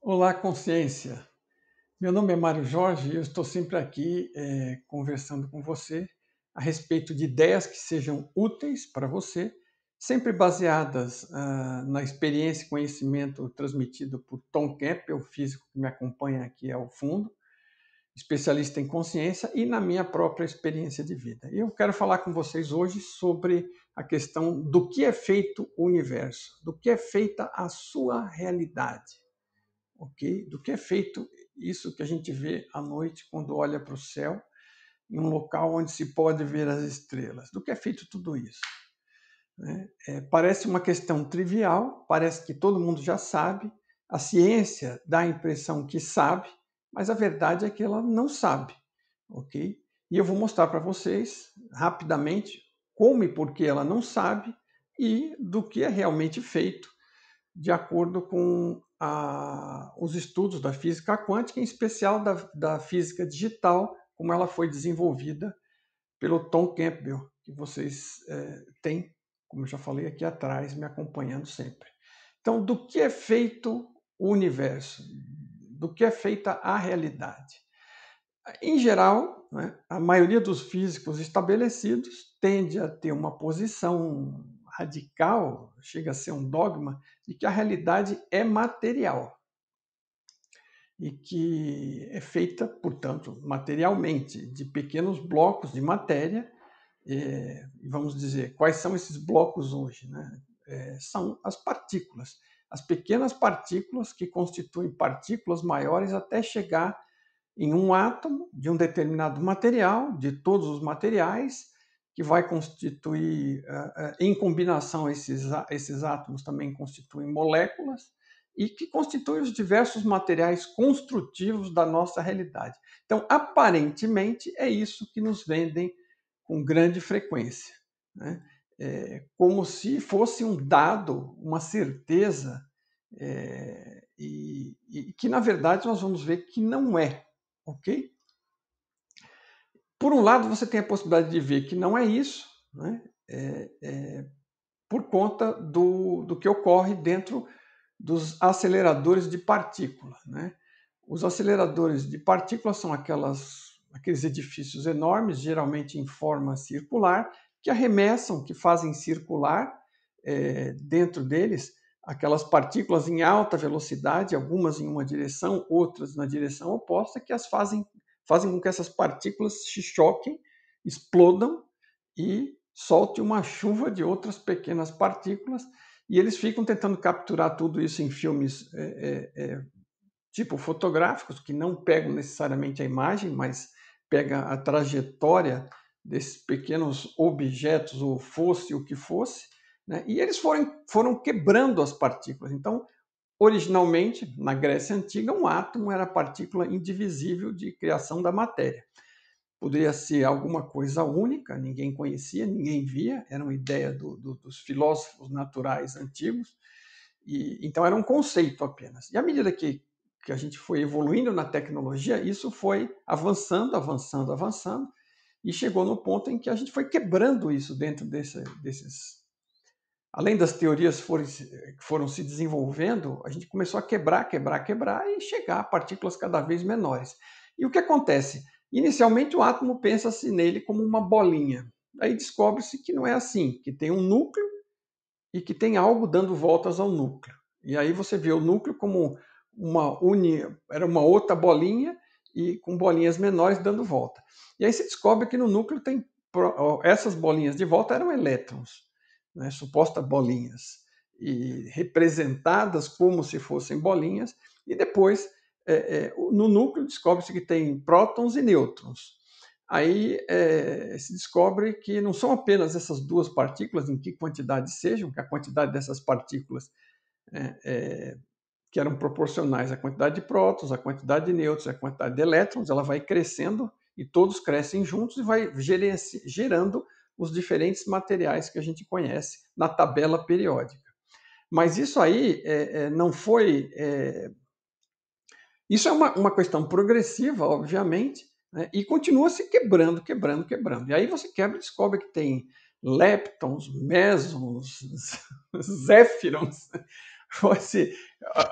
Olá, consciência. Meu nome é Mário Jorge e eu estou sempre aqui conversando com você a respeito de ideias que sejam úteis para você, sempre baseadas na experiência e conhecimento transmitido por Tom Campbell, físico que me acompanha aqui ao fundo, especialista em consciência, e na minha própria experiência de vida. E eu quero falar com vocês hoje sobre a questão do que é feito o universo, do que é feita a sua realidade. Ok? Do que é feito isso que a gente vê à noite quando olha para o céu, em um local onde se pode ver as estrelas. Do que é feito tudo isso? Né? Parece uma questão trivial, parece que todo mundo já sabe, a ciência dá a impressão que sabe, mas a verdade é que ela não sabe. Ok? E eu vou mostrar para vocês rapidamente como e por que ela não sabe e do que é realmente feito de acordo com os estudos da física quântica, em especial da física digital, como ela foi desenvolvida pelo Tom Campbell, que vocês têm, como eu já falei aqui atrás, me acompanhando sempre. Então, do que é feito o universo? Do que é feita a realidade? Em geral, né, a maioria dos físicos estabelecidos tende a ter uma posição radical, chega a ser um dogma, de que a realidade é material e que é feita, portanto, materialmente, de pequenos blocos de matéria. Vamos dizer, quais são esses blocos hoje? Né? São as partículas, as pequenas partículas que constituem partículas maiores até chegar em um átomo de um determinado material, de todos os materiais, que vai constituir, em combinação, esses átomos também constituem moléculas, e que constituem os diversos materiais construtivos da nossa realidade. Então, aparentemente, é isso que nos vendem com grande frequência, né? Como se fosse um dado, uma certeza, e que, na verdade, nós vamos ver que não é. Ok? Por um lado, você tem a possibilidade de ver que não é isso, né? Por conta do que ocorre dentro dos aceleradores de partículas. Né? Os aceleradores de partículas são aqueles edifícios enormes, geralmente em forma circular, que arremessam, que fazem circular dentro deles aquelas partículas em alta velocidade, algumas em uma direção, outras na direção oposta, que fazem com que essas partículas se choquem, explodam e solte uma chuva de outras pequenas partículas, e eles ficam tentando capturar tudo isso em filmes tipo fotográficos, que não pegam necessariamente a imagem, mas pega a trajetória desses pequenos objetos, ou fosse o que fosse, né? E eles foram quebrando as partículas. Então, originalmente, na Grécia Antiga, um átomo era a partícula indivisível de criação da matéria. Poderia ser alguma coisa única, ninguém conhecia, ninguém via, era uma ideia dos filósofos naturais antigos, e então era um conceito apenas. E à medida que a gente foi evoluindo na tecnologia, isso foi avançando, avançando, avançando, e chegou no ponto em que a gente foi quebrando isso dentro desses. Além das teorias que foram se desenvolvendo, a gente começou a quebrar, quebrar, quebrar e chegar a partículas cada vez menores. E o que acontece? Inicialmente o átomo pensa-se nele como uma bolinha. Aí descobre-se que não é assim, que tem um núcleo e que tem algo dando voltas ao núcleo. E aí você vê o núcleo como era uma outra bolinha e com bolinhas menores dando volta. E aí se descobre que no núcleo tem essas bolinhas de volta eram elétrons, né, supostas bolinhas, e representadas como se fossem bolinhas, e depois no núcleo descobre-se que tem prótons e nêutrons. Aí se descobre que não são apenas essas duas partículas, em que quantidade sejam, que a quantidade dessas partículas que eram proporcionais à quantidade de prótons, à quantidade de nêutrons, à quantidade de elétrons, ela vai crescendo e todos crescem juntos e vai gerando os diferentes materiais que a gente conhece na tabela periódica. Mas isso aí não foi... Isso é uma questão progressiva, obviamente, né? E continua se quebrando, quebrando, quebrando. E aí você quebra e descobre que tem leptons, mesons, zéfirons,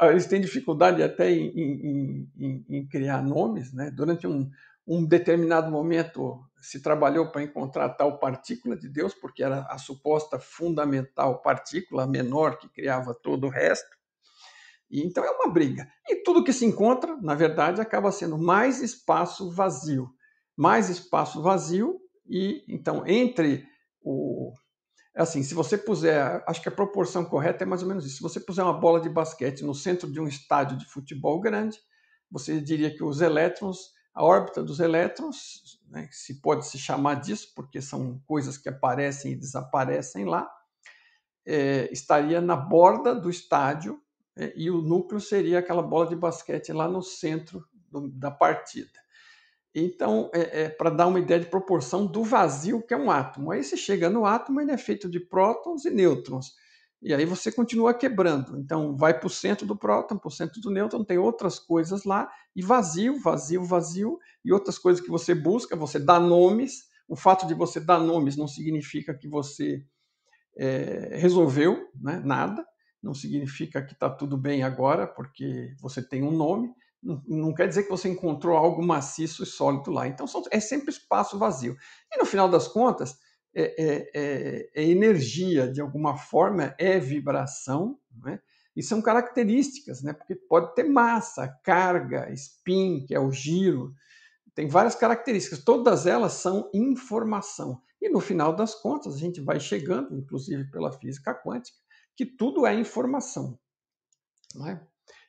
Eles têm dificuldade até em criar nomes, né? Durante um determinado momento se trabalhou para encontrar tal partícula de Deus, porque era a suposta fundamental partícula menor que criava todo o resto. E então é uma briga. E tudo que se encontra, na verdade, acaba sendo mais espaço vazio. Mais espaço vazio, e então entre o. Assim, se você puser, acho que a proporção correta é mais ou menos isso. Se você puser uma bola de basquete no centro de um estádio de futebol grande, você diria que os elétrons, a órbita dos elétrons, né, se pode se chamar disso, porque são coisas que aparecem e desaparecem lá, estaria na borda do estádio, e o núcleo seria aquela bola de basquete lá no centro da partida. Então, para dar uma ideia de proporção do vazio que é um átomo. Aí você chega no átomo, ele é feito de prótons e nêutrons. E aí você continua quebrando. Então, vai para o centro do próton, para o centro do nêutron, tem outras coisas lá, e vazio, vazio, vazio, e outras coisas que você busca, você dá nomes. O fato de você dar nomes não significa que você resolveu, né? Nada. Não significa que está tudo bem agora, porque você tem um nome. Não quer dizer que você encontrou algo maciço e sólido lá. Então, é sempre espaço vazio. E no final das contas, é energia, de alguma forma, é vibração, né? E são características, né? Porque pode ter massa, carga, spin, que é o giro, tem várias características, todas elas são informação. E no final das contas, a gente vai chegando, inclusive pela física quântica, que tudo é informação. Não é?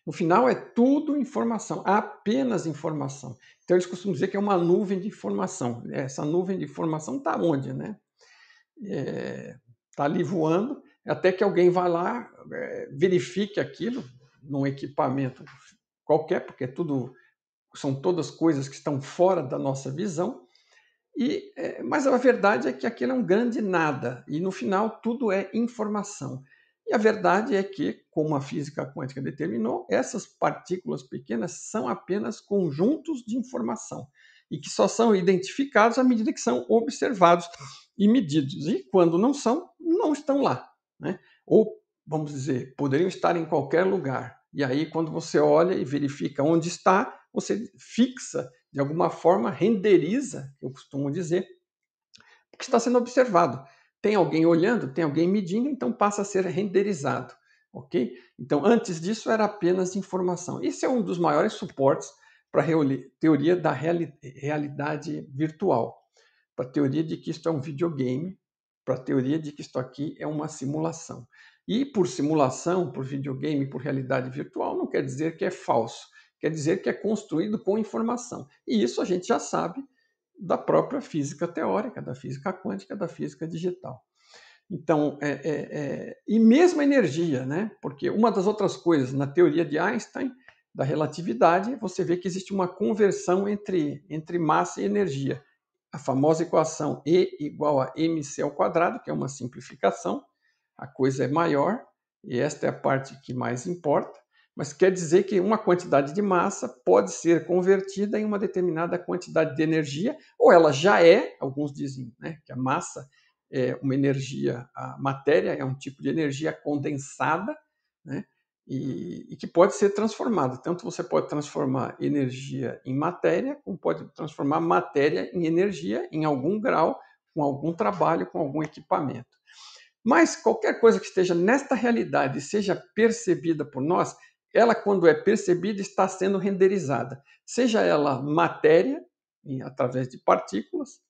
No final é tudo informação, apenas informação. Então eles costumam dizer que é uma nuvem de informação. Essa nuvem de informação está onde, né? Está ali voando, até que alguém vá lá, verifique aquilo num equipamento qualquer, porque são todas coisas que estão fora da nossa visão. Mas a verdade é que aquilo é um grande nada, e no final tudo é informação. E a verdade é que, como a física quântica determinou, essas partículas pequenas são apenas conjuntos de informação, e que só são identificados à medida que são observados e medidos. E quando não são, não estão lá, né? Ou, vamos dizer, poderiam estar em qualquer lugar. E aí, quando você olha e verifica onde está, você fixa, de alguma forma, renderiza, eu costumo dizer, porque está sendo observado. Tem alguém olhando, tem alguém medindo, então passa a ser renderizado. Ok? Então, antes disso, era apenas informação. Esse é um dos maiores suportes para a teoria da realidade virtual, para a teoria de que isto é um videogame, para a teoria de que isto aqui é uma simulação. E por simulação, por videogame, por realidade virtual, não quer dizer que é falso, quer dizer que é construído com informação. E isso a gente já sabe da própria física teórica, da física quântica, da física digital. Então, e mesmo a energia, né? Porque uma das outras coisas, na teoria de Einstein, da relatividade, você vê que existe uma conversão entre massa e energia. A famosa equação E igual a mc ao quadrado, que é uma simplificação, a coisa é maior, e esta é a parte que mais importa, mas quer dizer que uma quantidade de massa pode ser convertida em uma determinada quantidade de energia, ou ela já é, alguns dizem, né, que a massa é uma energia, a matéria é um tipo de energia condensada, né, e que pode ser transformada. Tanto você pode transformar energia em matéria, como pode transformar matéria em energia em algum grau, com algum trabalho, com algum equipamento. Mas qualquer coisa que esteja nesta realidade e seja percebida por nós, ela, quando é percebida, está sendo renderizada. Seja ela matéria, através de partículas,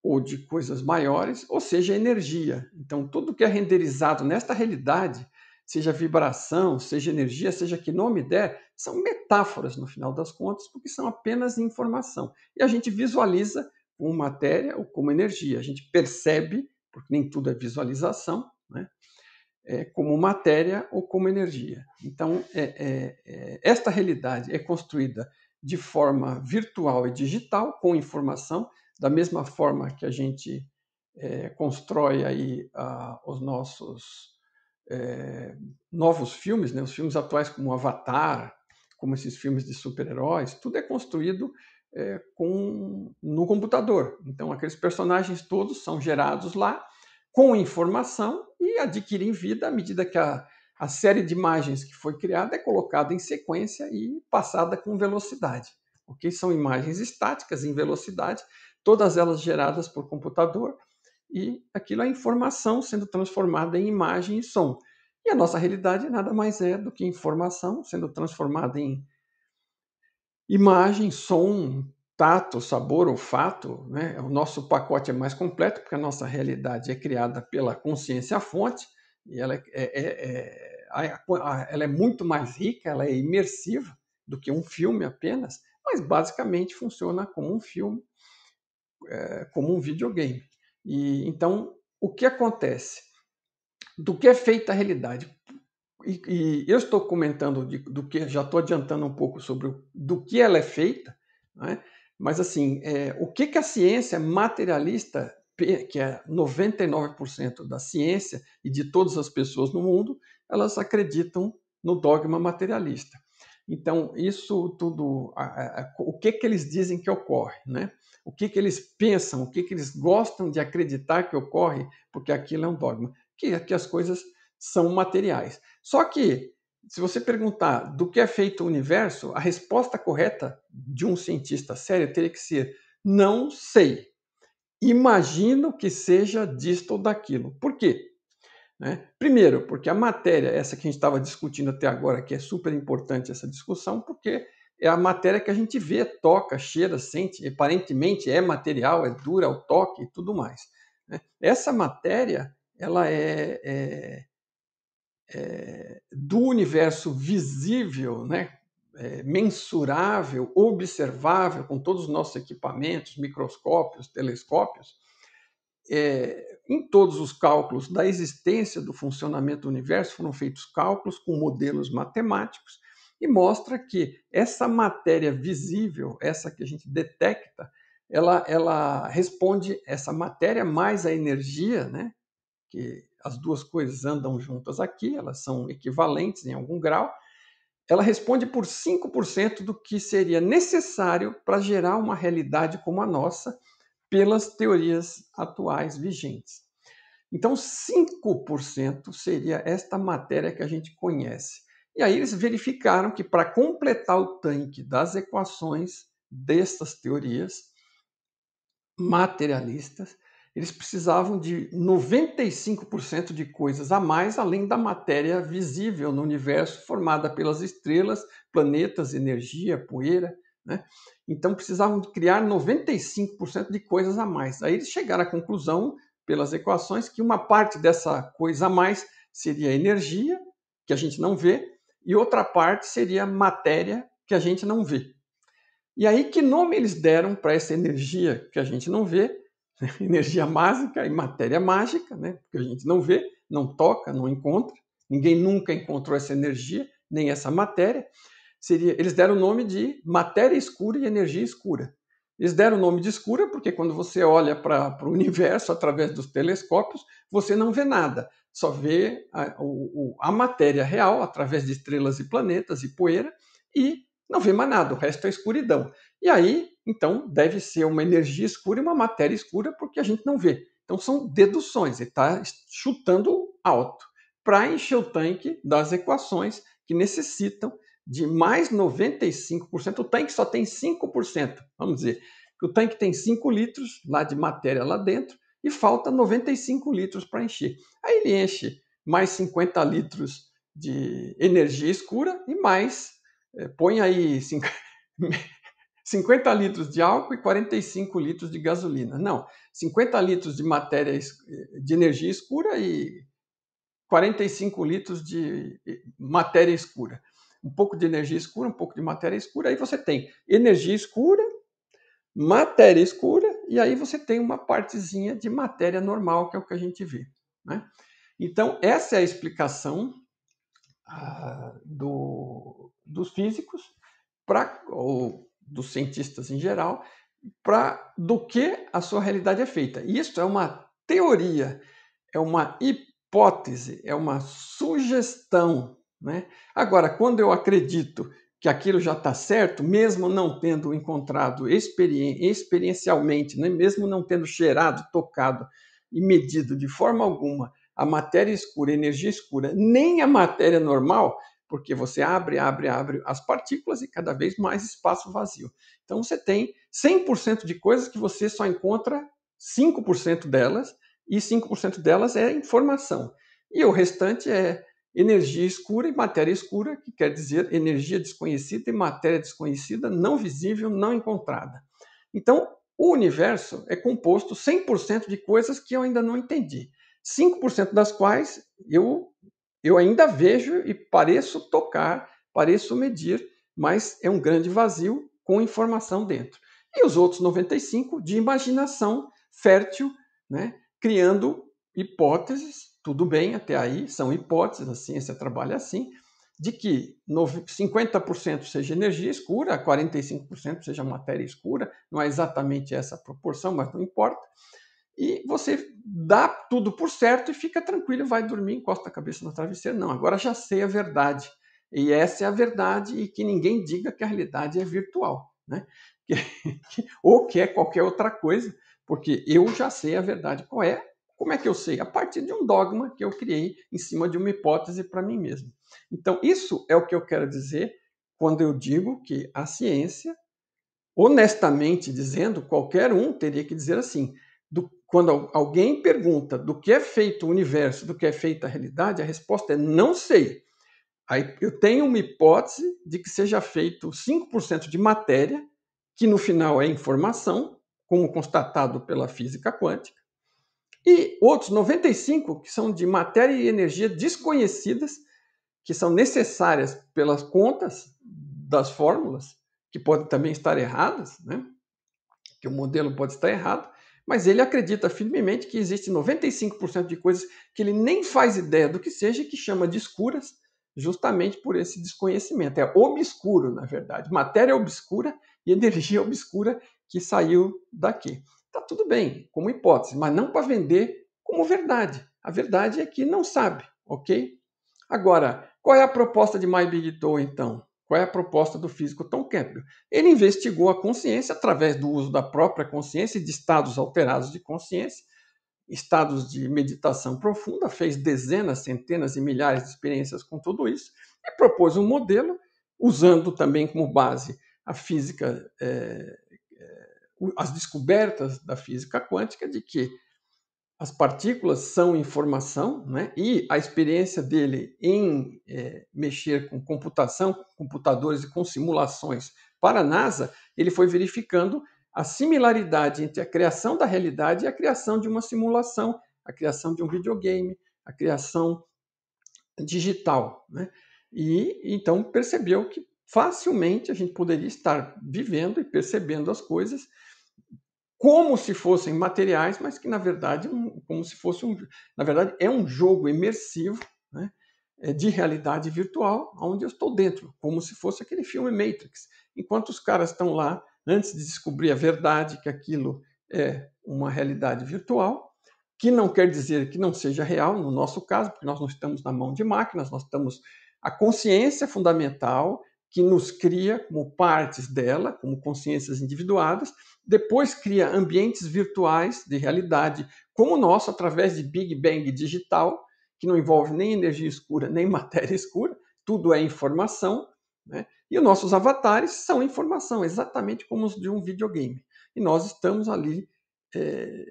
ou de coisas maiores, ou seja, energia. Então, tudo que é renderizado nesta realidade, seja vibração, seja energia, seja que nome der, são metáforas, no final das contas, porque são apenas informação. E a gente visualiza como matéria ou como energia. A gente percebe, porque nem tudo é visualização, né? Como matéria ou como energia. Então, esta realidade é construída de forma virtual e digital, com informação, da mesma forma que a gente constrói aí os nossos novos filmes, né? Os filmes atuais como Avatar, como esses filmes de super-heróis, tudo é construído no computador. Então, aqueles personagens todos são gerados lá com informação e adquirem vida à medida que a série de imagens que foi criada é colocada em sequência e passada com velocidade. Okay? São imagens estáticas em velocidade, todas elas geradas por computador, e aquilo é informação sendo transformada em imagem e som. E a nossa realidade nada mais é do que informação sendo transformada em imagem, som, tato, sabor, olfato. Né? O nosso pacote é mais completo, porque a nossa realidade é criada pela consciência-fonte, e ela é muito mais rica, ela é imersiva do que um filme apenas, mas basicamente funciona como um filme, como um videogame. E então, o que acontece? Do que é feita a realidade? E eu estou comentando do que, já estou adiantando um pouco sobre do que ela é feita, né? Mas assim, o que a ciência materialista, que é 99% da ciência e de todas as pessoas no mundo, elas acreditam no dogma materialista. Então, isso tudo, o que eles dizem que ocorre, né? O que eles pensam, o que eles gostam de acreditar que ocorre, porque aquilo é um dogma, que as coisas são materiais. Só que, se você perguntar do que é feito o universo, a resposta correta de um cientista sério teria que ser: não sei. Imagino que seja disto ou daquilo. Por quê? Né? Primeiro, porque a matéria, essa que a gente estava discutindo até agora, que é super importante essa discussão, porque é a matéria que a gente vê, toca, cheira, sente, aparentemente é material, é dura ao toque e tudo mais. Né? Essa matéria, ela do universo visível, né? Mensurável, observável, com todos os nossos equipamentos, microscópios, telescópios, em todos os cálculos da existência do funcionamento do universo foram feitos cálculos com modelos matemáticos e mostra que essa matéria visível, essa que a gente detecta, ela responde, essa matéria mais a energia, né? Que as duas coisas andam juntas aqui, elas são equivalentes em algum grau, ela responde por 5% do que seria necessário para gerar uma realidade como a nossa, pelas teorias atuais vigentes. Então, 5% seria esta matéria que a gente conhece. E aí eles verificaram que para completar o tanque das equações dessas teorias materialistas, eles precisavam de 95% de coisas a mais, além da matéria visível no universo, formada pelas estrelas, planetas, energia, poeira. Né? Então, precisavam de criar 95% de coisas a mais. Aí eles chegaram à conclusão, pelas equações, que uma parte dessa coisa a mais seria energia, que a gente não vê, e outra parte seria matéria, que a gente não vê. E aí, que nome eles deram para essa energia que a gente não vê? Energia mágica e matéria mágica, né? Porque a gente não vê, não toca, não encontra. Ninguém nunca encontrou essa energia, nem essa matéria. Eles deram o nome de matéria escura e energia escura. Eles deram o nome de escura porque quando você olha para o universo através dos telescópios, você não vê nada. Só vê a matéria real através de estrelas e planetas e poeira e não vê mais nada, o resto é escuridão. E aí, então, deve ser uma energia escura e uma matéria escura porque a gente não vê. Então, são deduções, ele está chutando alto para encher o tanque das equações que necessitam de mais 95%. O tanque só tem 5%, vamos dizer. O tanque tem 5 litros lá de matéria lá dentro e falta 95 litros para encher. Aí ele enche mais 50 litros de energia escura e mais põe aí 50 litros de álcool e 45 litros de gasolina. Não, 50 litros de matéria de energia escura e 45 litros de matéria escura. Um pouco de energia escura, um pouco de matéria escura. Aí você tem energia escura, matéria escura, e aí você tem uma partezinha de matéria normal, que é o que a gente vê. Né? Então, essa é a explicação dos físicos, ou dos cientistas em geral, do que a sua realidade é feita. Isso é uma teoria, é uma hipótese, é uma sugestão. Né? Agora, quando eu acredito que aquilo já está certo, mesmo não tendo encontrado experiencialmente, né? Mesmo não tendo cheirado, tocado e medido de forma alguma a matéria escura, a energia escura, nem a matéria normal, porque você abre as partículas e cada vez mais espaço vazio. Então você tem 100% de coisas que você só encontra 5% delas, e 5% delas é informação. E o restante é energia escura e matéria escura, que quer dizer energia desconhecida e matéria desconhecida, não visível, não encontrada. Então, o universo é composto 100% de coisas que eu ainda não entendi. 5% das quais eu ainda vejo e pareço tocar, pareço medir, mas é um grande vazio com informação dentro. E os outros 95% de imaginação fértil, né, criando hipóteses, tudo bem, até aí são hipóteses, a ciência trabalha assim, de que 50% seja energia escura, 45% seja matéria escura, não é exatamente essa a proporção, mas não importa. E você dá tudo por certo e fica tranquilo, vai dormir, encosta a cabeça no travesseiro. Não, agora já sei a verdade. E essa é a verdade, e que ninguém diga que a realidade é virtual, né? Ou que é qualquer outra coisa, porque eu já sei a verdade. Qual é? Como é que eu sei? A partir de um dogma que eu criei em cima de uma hipótese para mim mesmo. Então, isso é o que eu quero dizer quando eu digo que a ciência, honestamente dizendo, qualquer um teria que dizer assim, quando alguém pergunta do que é feito o universo, do que é feita a realidade, a resposta é não sei. Aí eu tenho uma hipótese de que seja feito 5% de matéria, que no final é informação, como constatado pela física quântica, e outros 95% que são de matéria e energia desconhecidas, que são necessárias pelas contas das fórmulas, que podem também estar erradas, né? Que o modelo pode estar errado, mas ele acredita firmemente que existe 95% de coisas que ele nem faz ideia do que seja e que chama de escuras, justamente por esse desconhecimento. É obscuro, na verdade. Matéria obscura e energia obscura que saiu daqui. Tá tudo bem, como hipótese, mas não para vender como verdade. A verdade é que não sabe, ok? Agora, qual é a proposta de My Big Toe, então? Qual é a proposta do físico Tom Campbell? Ele investigou a consciência através do uso da própria consciência e de estados alterados de consciência, estados de meditação profunda, fez dezenas, centenas e milhares de experiências com tudo isso e propôs um modelo, usando também como base a física, as descobertas da física quântica, de que as partículas são informação, né? E a experiência dele em mexer com computação, com computadores e com simulações para a NASA, ele foi verificando a similaridade entre a criação da realidade e a criação de uma simulação, a criação de um videogame, a criação digital, né? E então percebeu que facilmente a gente poderia estar vivendo e percebendo as coisas como se fossem materiais, mas que na verdade como se fosse na verdade é um jogo imersivo, né, de realidade virtual, onde eu estou dentro, como se fosse aquele filme Matrix. Enquanto os caras estão lá antes de descobrir a verdade que aquilo é uma realidade virtual, que não quer dizer que não seja real no nosso caso, porque nós não estamos na mão de máquinas, nós estamos a consciência fundamental que nos cria como partes dela, como consciências individuadas, depois cria ambientes virtuais de realidade como o nosso, através de Big Bang digital, que não envolve nem energia escura, nem matéria escura, tudo é informação, né? E os nossos avatares são informação, exatamente como os de um videogame. E nós estamos ali,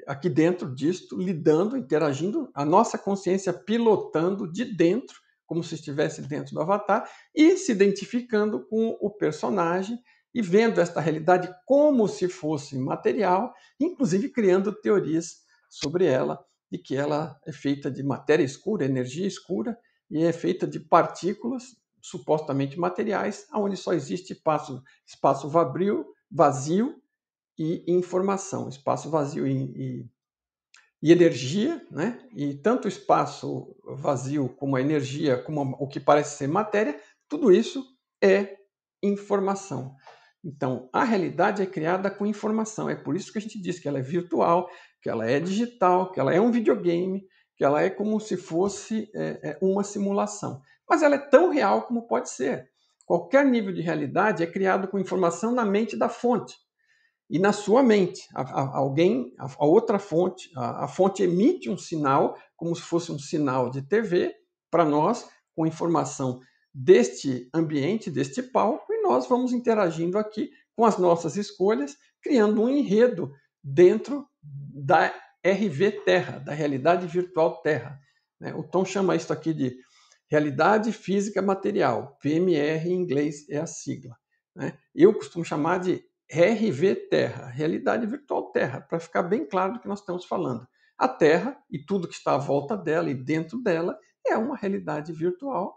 aqui dentro disto, lidando, interagindo, a nossa consciência pilotando de dentro, como se estivesse dentro do avatar, e se identificando com o personagem e vendo esta realidade como se fosse material, inclusive criando teorias sobre ela, de que ela é feita de matéria escura, energia escura, e é feita de partículas supostamente materiais, onde só existe espaço vazio e informação, espaço vazio e energia, né? E tanto o espaço vazio como a energia, como o que parece ser matéria, tudo isso é informação. Então, a realidade é criada com informação. É por isso que a gente diz que ela é virtual, que ela é digital, que ela é um videogame, que ela é como se fosse uma simulação. Mas ela é tão real como pode ser. Qualquer nível de realidade é criado com informação na mente da fonte. E na sua mente, a outra fonte, a fonte emite um sinal como se fosse um sinal de TV para nós, com informação deste ambiente, deste palco, e nós vamos interagindo aqui com as nossas escolhas, criando um enredo dentro da RV Terra, da realidade virtual Terra. O Tom chama isso aqui de realidade física material, PMR em inglês é a sigla. Eu costumo chamar de RV Terra, realidade virtual Terra, para ficar bem claro do que nós estamos falando. A Terra e tudo que está à volta dela e dentro dela é uma realidade virtual.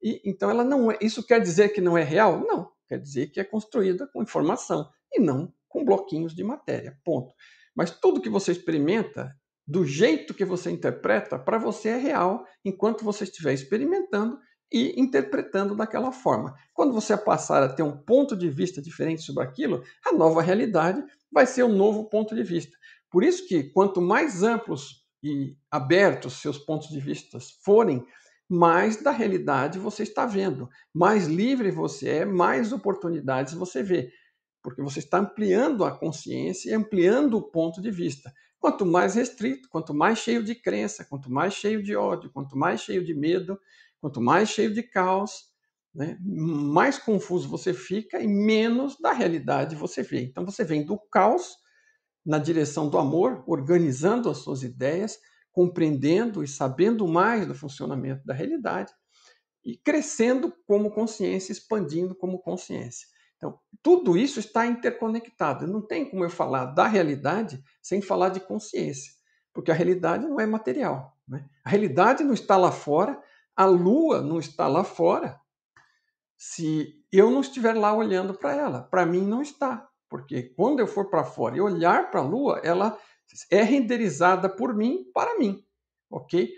E então ela não é. Isso quer dizer que não é real? Não. Quer dizer que é construída com informação e não com bloquinhos de matéria. Ponto. Mas tudo que você experimenta, do jeito que você interpreta, para você é real, enquanto você estiver experimentando e interpretando daquela forma. Quando você passar a ter um ponto de vista diferente sobre aquilo, a nova realidade vai ser um novo ponto de vista. Por isso que quanto mais amplos e abertos seus pontos de vista forem, mais da realidade você está vendo. Mais livre você é, mais oportunidades você vê. Porque você está ampliando a consciência e ampliando o ponto de vista. Quanto mais restrito, quanto mais cheio de crença, quanto mais cheio de ódio, quanto mais cheio de medo, quanto mais cheio de caos, mais confuso você fica e menos da realidade você vê. Então você vem do caos na direção do amor, organizando as suas ideias, compreendendo e sabendo mais do funcionamento da realidade e crescendo como consciência, expandindo como consciência. Então, tudo isso está interconectado. Não tem como eu falar da realidade sem falar de consciência, porque a realidade não é material. A realidade não está lá fora, a Lua não está lá fora, se eu não estiver lá olhando para ela. Para mim, não está. Porque quando eu for para fora e olhar para a Lua, ela é renderizada por mim para mim. Ok?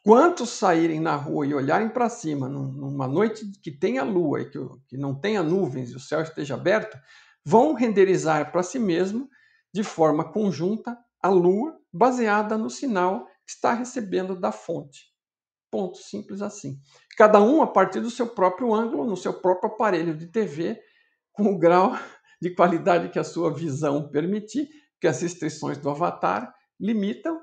Quantos saírem na rua e olharem para cima numa noite que tenha lua e que não tenha nuvens e o céu esteja aberto, vão renderizar para si mesmo, de forma conjunta, a lua baseada no sinal que está recebendo da fonte. Ponto, simples assim. Cada um a partir do seu próprio ângulo, no seu próprio aparelho de TV, com o grau de qualidade que a sua visão permitir, que as restrições do avatar limitam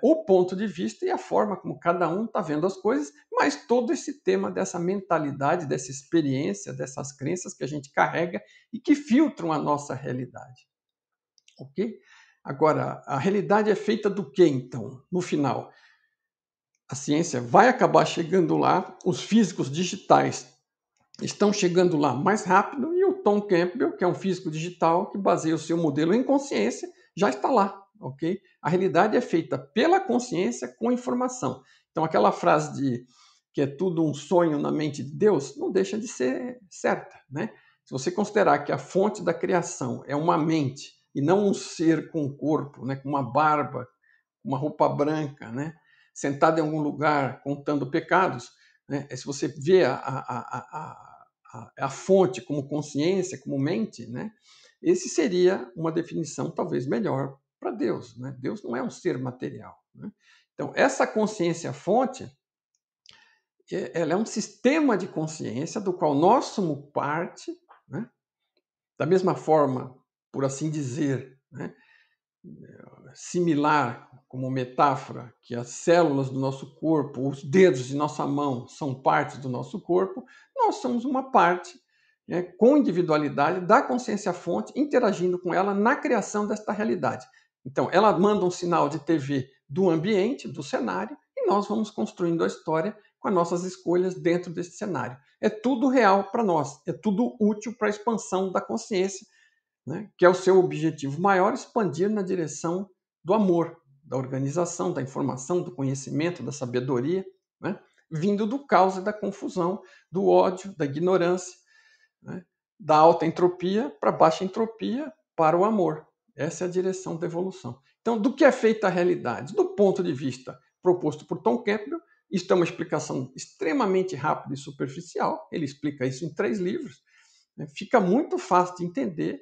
o ponto de vista e a forma como cada um está vendo as coisas, mas todo esse tema dessa mentalidade, dessa experiência, dessas crenças que a gente carrega e que filtram a nossa realidade. Ok? Agora, a realidade é feita do que, então, no final? A ciência vai acabar chegando lá, os físicos digitais estão chegando lá mais rápido e o Tom Campbell, que é um físico digital que baseia o seu modelo em consciência, já está lá, ok? A realidade é feita pela consciência com informação. Então, aquela frase de que é tudo um sonho na mente de Deus, não deixa de ser certa, Se você considerar que a fonte da criação é uma mente e não um ser com um corpo, com uma barba, uma roupa branca, sentado em algum lugar contando pecados, se você vê a fonte como consciência, como mente, esse seria uma definição talvez melhor para Deus. Deus não é um ser material. Então, essa consciência fonte, ela é um sistema de consciência do qual nós somos parte, da mesma forma, por assim dizer, similar, como metáfora, que as células do nosso corpo, os dedos de nossa mão são partes do nosso corpo, nós somos uma parte com individualidade da consciência fonte, interagindo com ela na criação desta realidade. Então, ela manda um sinal de TV do ambiente, do cenário, e nós vamos construindo a história com as nossas escolhas dentro desse cenário. É tudo real para nós, é tudo útil para a expansão da consciência, que é o seu objetivo maior, expandir na direção do amor, da organização, da informação, do conhecimento, da sabedoria, vindo do caos e da confusão, do ódio, da ignorância, da alta entropia para baixa entropia, para o amor. Essa é a direção da evolução. Então, do que é feita a realidade? Do ponto de vista proposto por Tom Campbell, isto é uma explicação extremamente rápida e superficial, ele explica isso em 3 livros, fica muito fácil de entender,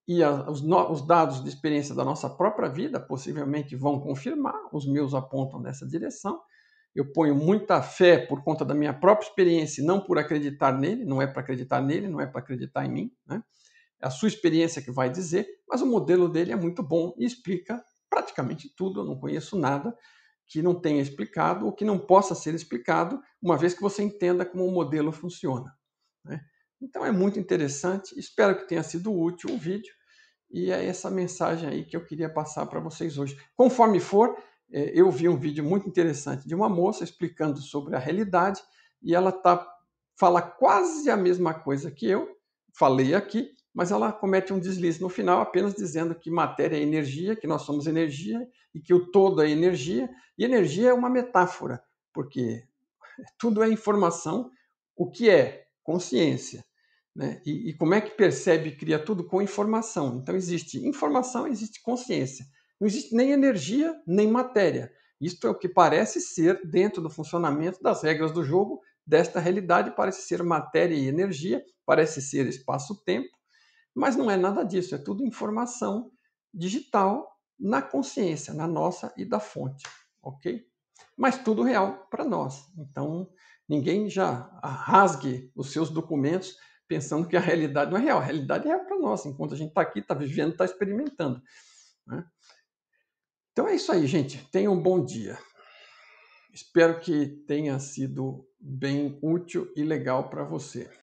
e os dados de experiência da nossa própria vida possivelmente vão confirmar, os meus apontam nessa direção. Eu ponho muita fé por conta da minha própria experiência, não por acreditar nele, não é para acreditar nele, não é para acreditar em mim. É a sua experiência que vai dizer, mas o modelo dele é muito bom e explica praticamente tudo, eu não conheço nada que não tenha explicado ou que não possa ser explicado, uma vez que você entenda como o modelo funciona, né? Então é muito interessante, espero que tenha sido útil o vídeo, e é essa mensagem aí que eu queria passar para vocês hoje. Conforme for, eu vi um vídeo muito interessante de uma moça explicando sobre a realidade, e ela fala quase a mesma coisa que eu falei aqui, mas ela comete um deslize no final, apenas dizendo que matéria é energia, que nós somos energia, e que o todo é energia, e energia é uma metáfora, porque tudo é informação. O que é consciência, né? E como é que percebe e cria tudo? Com informação. Então existe informação, existe consciência. Não existe nem energia, nem matéria. Isto é o que parece ser, dentro do funcionamento das regras do jogo, desta realidade, parece ser matéria e energia, parece ser espaço-tempo, mas não é nada disso, é tudo informação digital na consciência, na nossa e da fonte, ok? Mas tudo real para nós. Então, ninguém já rasgue os seus documentos pensando que a realidade não é real. A realidade é real para nós, enquanto a gente está aqui, está vivendo, está experimentando, né? Então é isso aí, gente. Tenham um bom dia. Espero que tenha sido bem útil e legal para você.